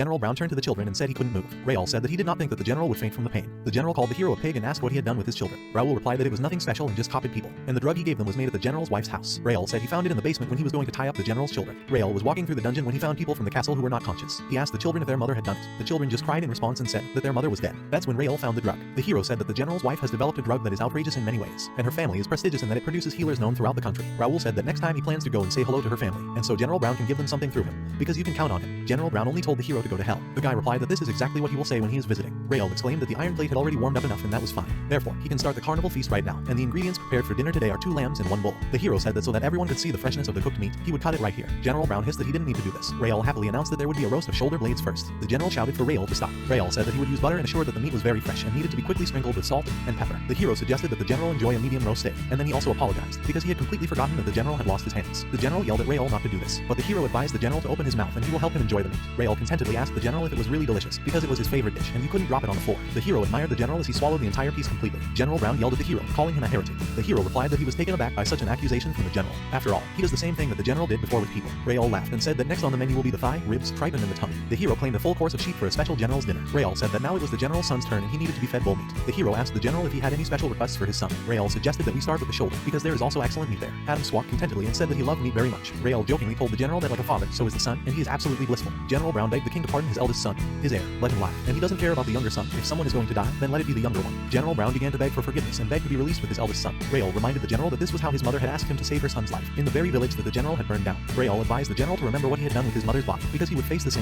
General Brown turned to the children and said he couldn't move. Raoul said that he did not think that the general would faint from the pain. The general called the hero a pig and asked what he had done with his children. Raoul replied that it was nothing special and just copied people, and the drug he gave them was made at the general's wife's house. Raoul said he found it in the basement when he was going to tie up the general's children. Raoul was walking through the dungeon when he found people from the castle who were not conscious. He asked the children if their mother had done it. The children just cried in response and said that their mother was dead. That's when Raoul found the drug. The hero said that the general's wife has developed a drug that is outrageous in many ways, and her family is prestigious in that it produces healers known throughout the country. Raoul said that next time he plans to go and say hello to her family, and so General Brown can give them something through him, because you can count on him. General Brown only told the hero to go to hell. The guy replied that this is exactly what he will say when he is visiting. Raoul exclaimed that the iron plate had already warmed up enough and that was fine. Therefore, he can start the carnival feast right now, and the ingredients prepared for dinner today are 2 lambs and 1 bull. The hero said that so that everyone could see the freshness of the cooked meat, he would cut it right here. General Brown hissed that he didn't need to do this. Raoul happily announced that there would be a roast of shoulder blades first. The general shouted for Raoul to stop. Raoul said that he would use butter and assured that the meat was very fresh and needed to be quickly sprinkled with salt and pepper. The hero suggested that the general enjoy a medium roast steak, and then he also apologized because he had completely forgotten that the general had lost his hands. The general yelled at Raoul not to do this, but the hero advised the general to open his mouth and he will help him enjoy the meat. Raoul contentedly asked the general if it was really delicious, because it was his favorite dish and he couldn't drop it on the floor. The hero admired the general as he swallowed the entire piece completely. General Brown yelled at the hero, calling him a heretic. The hero replied that he was taken aback by such an accusation from the general. After all, he does the same thing that the general did before with people. Raoul laughed and said that next on the menu will be the thigh, ribs, tripe, and the tongue. The hero claimed a full course of sheep for a special general's dinner. Raoul said that now it was the general's son's turn and he needed to be fed bull meat. The hero asked the general if he had any special requests for his son. Raoul suggested that we start with the shoulder, because there is also excellent meat there. Adam squawked contentedly and said that he loved meat very much. Raoul jokingly told the general that like a father, so is the son, and he is absolutely blissful. General Brown begged the king to pardon his eldest son, his heir, let him lie, and he doesn't care about the younger son. If someone is going to die, then let it be the younger one. General Brown began to beg for forgiveness and begged to be released with his eldest son. Raoul reminded the general that this was how his mother had asked him to save her son's life, in the very village that the general had burned down. Raoul advised the general to remember what he had done with his mother's body, because he would face the same